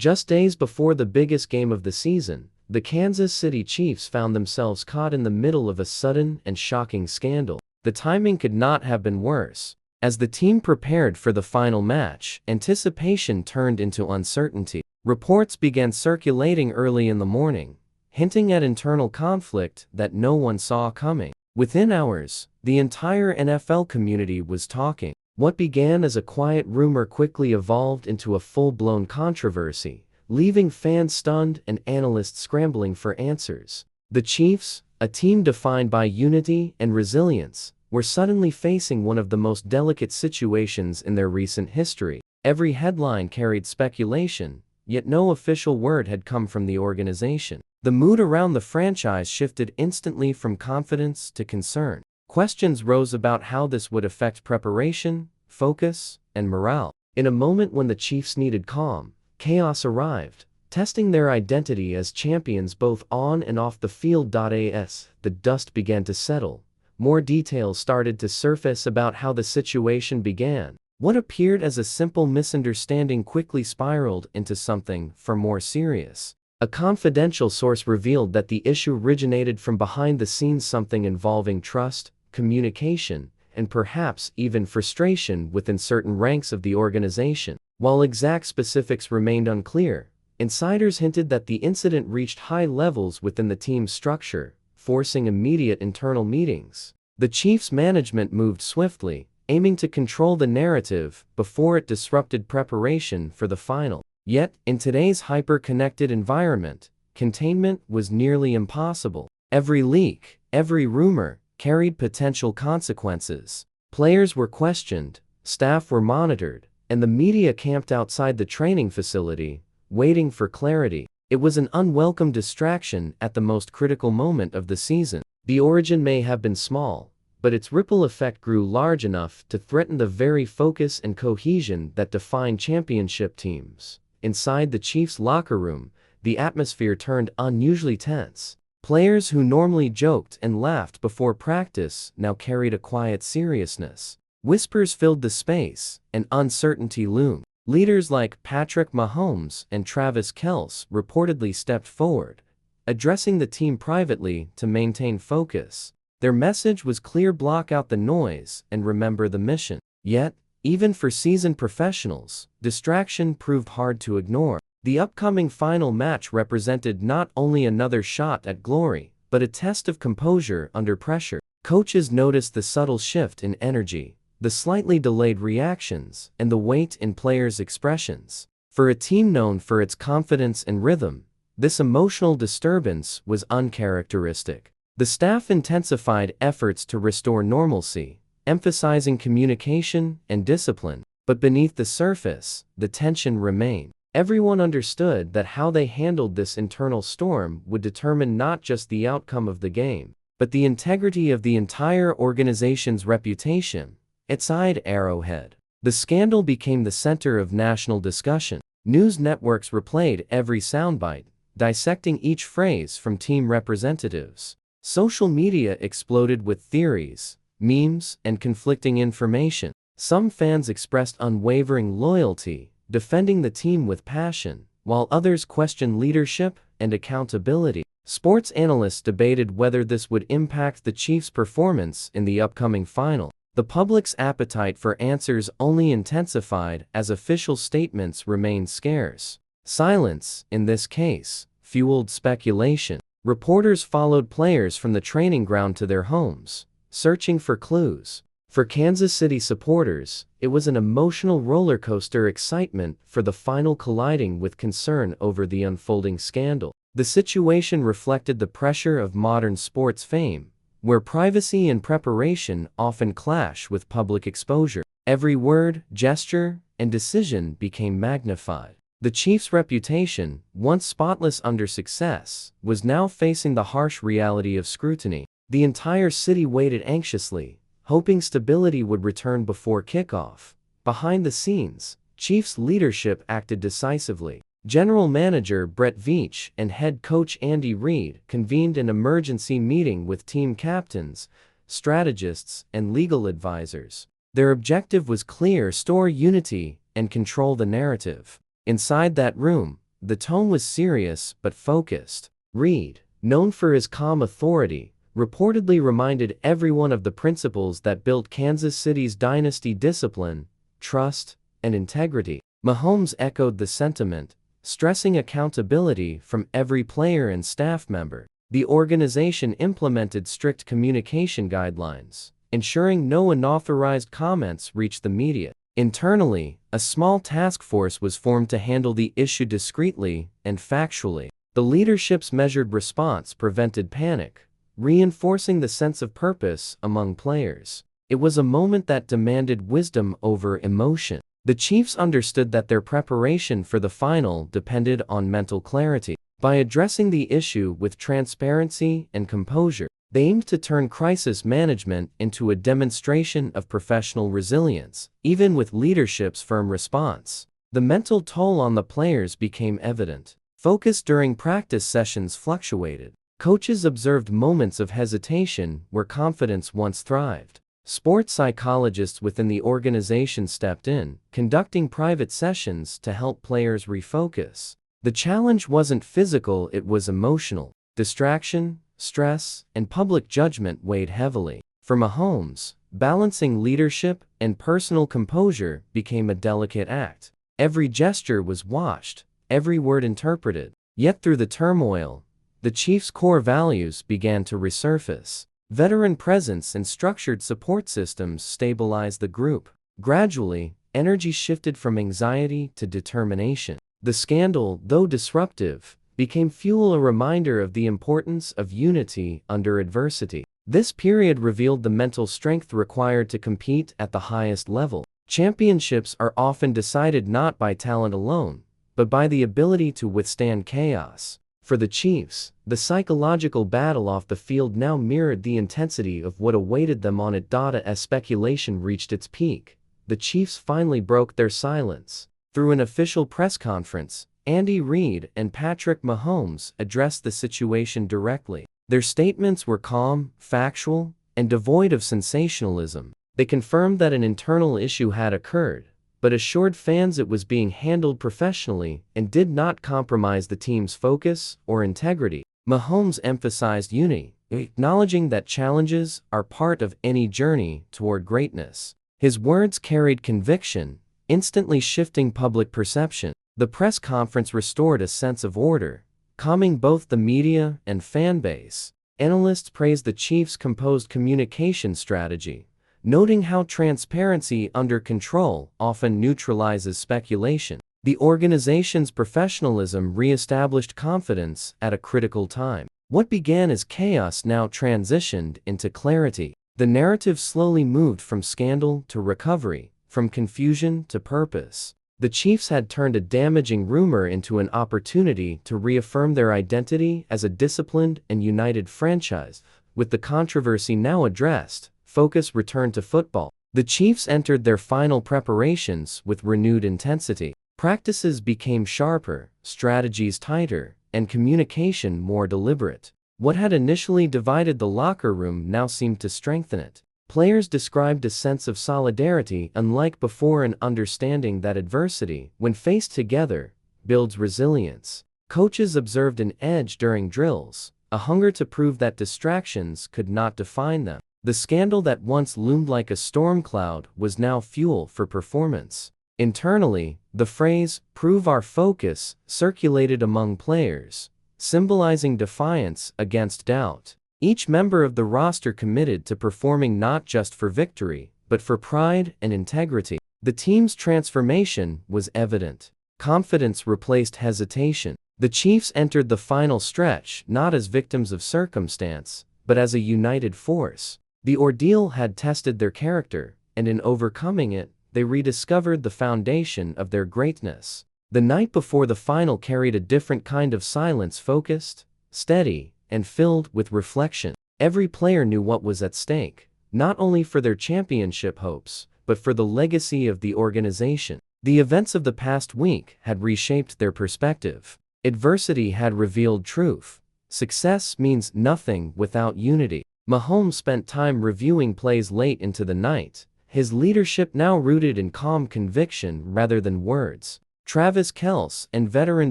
Just days before the biggest game of the season, the Kansas City Chiefs found themselves caught in the middle of a sudden and shocking scandal. The timing could not have been worse. As the team prepared for the final match, anticipation turned into uncertainty. Reports began circulating early in the morning, hinting at internal conflict that no one saw coming. Within hours, the entire NFL community was talking. What began as a quiet rumor quickly evolved into a full-blown controversy, leaving fans stunned and analysts scrambling for answers. The Chiefs, a team defined by unity and resilience, were suddenly facing one of the most delicate situations in their recent history. Every headline carried speculation, yet no official word had come from the organization. The mood around the franchise shifted instantly from confidence to concern. Questions rose about how this would affect preparation, focus, and morale. In a moment when the Chiefs needed calm, chaos arrived, testing their identity as champions both on and off the field. As the dust began to settle, more details started to surface about how the situation began. What appeared as a simple misunderstanding quickly spiraled into something far more serious. A confidential source revealed that the issue originated from behind the scenes, something involving trust, communication, and perhaps even frustration within certain ranks of the organization. While exact specifics remained unclear, insiders hinted that the incident reached high levels within the team's structure, forcing immediate internal meetings. The Chiefs' management moved swiftly, aiming to control the narrative before it disrupted preparation for the final. Yet, in today's hyper-connected environment, containment was nearly impossible. Every leak, every rumor, carried potential consequences. Players were questioned, staff were monitored, and the media camped outside the training facility, waiting for clarity. It was an unwelcome distraction at the most critical moment of the season. The origin may have been small, but its ripple effect grew large enough to threaten the very focus and cohesion that define championship teams. Inside the Chiefs' locker room, the atmosphere turned unusually tense. Players who normally joked and laughed before practice now carried a quiet seriousness. Whispers filled the space, and uncertainty loomed. Leaders like Patrick Mahomes and Travis Kelce reportedly stepped forward, addressing the team privately to maintain focus. Their message was clear: block out the noise and remember the mission. Yet, even for seasoned professionals, distraction proved hard to ignore. The upcoming final match represented not only another shot at glory, but a test of composure under pressure. Coaches noticed the subtle shift in energy, the slightly delayed reactions, and the weight in players' expressions. For a team known for its confidence and rhythm, this emotional disturbance was uncharacteristic. The staff intensified efforts to restore normalcy, emphasizing communication and discipline, but beneath the surface, the tension remained. Everyone understood that how they handled this internal storm would determine not just the outcome of the game, but the integrity of the entire organization's reputation. Outside Arrowhead, the scandal became the center of national discussion. News networks replayed every soundbite, dissecting each phrase from team representatives. Social media exploded with theories, memes, and conflicting information. Some fans expressed unwavering loyalty, defending the team with passion, while others questioned leadership and accountability. Sports analysts debated whether this would impact the Chiefs' performance in the upcoming final. The public's appetite for answers only intensified as official statements remained scarce. Silence, in this case, fueled speculation. Reporters followed players from the training ground to their homes, searching for clues. For Kansas City supporters, it was an emotional roller coaster: excitement for the final colliding with concern over the unfolding scandal. The situation reflected the pressure of modern sports fame, where privacy and preparation often clash with public exposure. Every word, gesture, and decision became magnified. The Chiefs' reputation, once spotless under success, was now facing the harsh reality of scrutiny. The entire city waited anxiously, hoping stability would return before kickoff. Behind the scenes, Chiefs leadership acted decisively. General Manager Brett Veach and head coach Andy Reid convened an emergency meeting with team captains, strategists, and legal advisors. Their objective was clear: restore unity and control the narrative. Inside that room, the tone was serious but focused. Reed, known for his calm authority, reportedly reminded everyone of the principles that built Kansas City's dynasty: discipline, trust, and integrity. Mahomes echoed the sentiment, stressing accountability from every player and staff member. The organization implemented strict communication guidelines, ensuring no unauthorized comments reached the media. Internally, a small task force was formed to handle the issue discreetly and factually. The leadership's measured response prevented panic, reinforcing the sense of purpose among players. It was a moment that demanded wisdom over emotion. The Chiefs understood that their preparation for the final depended on mental clarity. By addressing the issue with transparency and composure, they aimed to turn crisis management into a demonstration of professional resilience, even with leadership's firm response. The mental toll on the players became evident. Focus during practice sessions fluctuated. Coaches observed moments of hesitation where confidence once thrived. Sports psychologists within the organization stepped in, conducting private sessions to help players refocus. The challenge wasn't physical, it was emotional. Distraction, stress, and public judgment weighed heavily. For Mahomes, balancing leadership and personal composure became a delicate act. Every gesture was watched, every word interpreted. Yet through the turmoil, the Chiefs' core values began to resurface. Veteran presence and structured support systems stabilized the group. Gradually, energy shifted from anxiety to determination. The scandal, though disruptive, became fuel, a reminder of the importance of unity under adversity. This period revealed the mental strength required to compete at the highest level. Championships are often decided not by talent alone, but by the ability to withstand chaos. For the Chiefs, the psychological battle off the field now mirrored the intensity of what awaited them on it. As speculation reached its peak, the Chiefs finally broke their silence. Through an official press conference, Andy Reid and Patrick Mahomes addressed the situation directly. Their statements were calm, factual, and devoid of sensationalism. They confirmed that an internal issue had occurred, but assured fans it was being handled professionally and did not compromise the team's focus or integrity. Mahomes emphasized unity, acknowledging that challenges are part of any journey toward greatness. His words carried conviction, instantly shifting public perception. The press conference restored a sense of order, calming both the media and fan base. Analysts praised the Chiefs' composed communication strategy, noting how transparency under control often neutralizes speculation. The organization's professionalism re-established confidence at a critical time. What began as chaos now transitioned into clarity. The narrative slowly moved from scandal to recovery, from confusion to purpose. The Chiefs had turned a damaging rumor into an opportunity to reaffirm their identity as a disciplined and united franchise. With the controversy now addressed, focus returned to football. The Chiefs entered their final preparations with renewed intensity. Practices became sharper, strategies tighter, and communication more deliberate. What had initially divided the locker room now seemed to strengthen it. Players described a sense of solidarity unlike before, and understanding that adversity, when faced together, builds resilience. Coaches observed an edge during drills, a hunger to prove that distractions could not define them. The scandal that once loomed like a storm cloud was now fuel for performance. Internally, the phrase, "prove our focus," circulated among players, symbolizing defiance against doubt. Each member of the roster committed to performing not just for victory, but for pride and integrity. The team's transformation was evident. Confidence replaced hesitation. The Chiefs entered the final stretch not as victims of circumstance, but as a united force. The ordeal had tested their character, and in overcoming it, they rediscovered the foundation of their greatness. The night before the final carried a different kind of silence, focused, steady, and filled with reflection. Every player knew what was at stake, not only for their championship hopes, but for the legacy of the organization. The events of the past week had reshaped their perspective. Adversity had revealed truth. Success means nothing without unity. Mahomes spent time reviewing plays late into the night, his leadership now rooted in calm conviction rather than words. Travis Kelce and veteran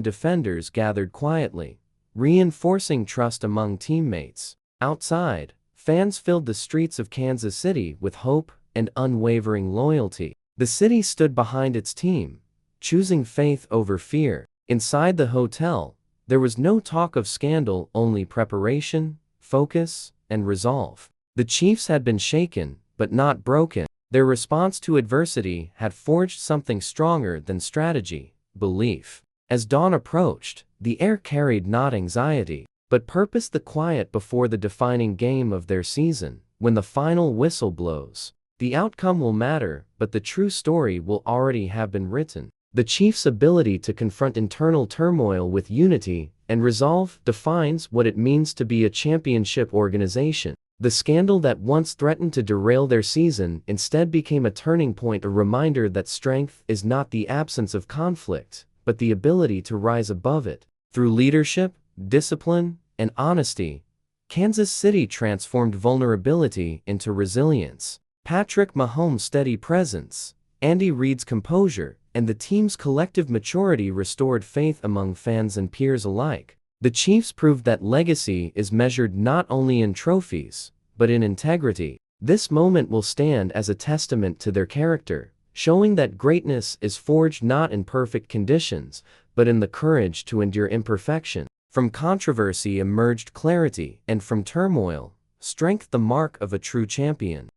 defenders gathered quietly, reinforcing trust among teammates. Outside, fans filled the streets of Kansas City with hope and unwavering loyalty. The city stood behind its team, choosing faith over fear. Inside the hotel, there was no talk of scandal, only preparation, focus, and resolve. The Chiefs had been shaken, but not broken. Their response to adversity had forged something stronger than strategy, belief. As dawn approached, the air carried not anxiety, but purpose. The quiet before the defining game of their season. When the final whistle blows, the outcome will matter, but the true story will already have been written. The Chiefs' ability to confront internal turmoil with unity and resolve defines what it means to be a championship organization. The scandal that once threatened to derail their season instead became a turning point, a reminder that strength is not the absence of conflict, but the ability to rise above it. Through leadership, discipline, and honesty, Kansas City transformed vulnerability into resilience. Patrick Mahomes' steady presence, Andy Reid's composure, and the team's collective maturity restored faith among fans and peers alike. The Chiefs proved that legacy is measured not only in trophies, but in integrity. This moment will stand as a testament to their character, showing that greatness is forged not in perfect conditions, but in the courage to endure imperfection. From controversy emerged clarity, and from turmoil, strength, the mark of a true champion.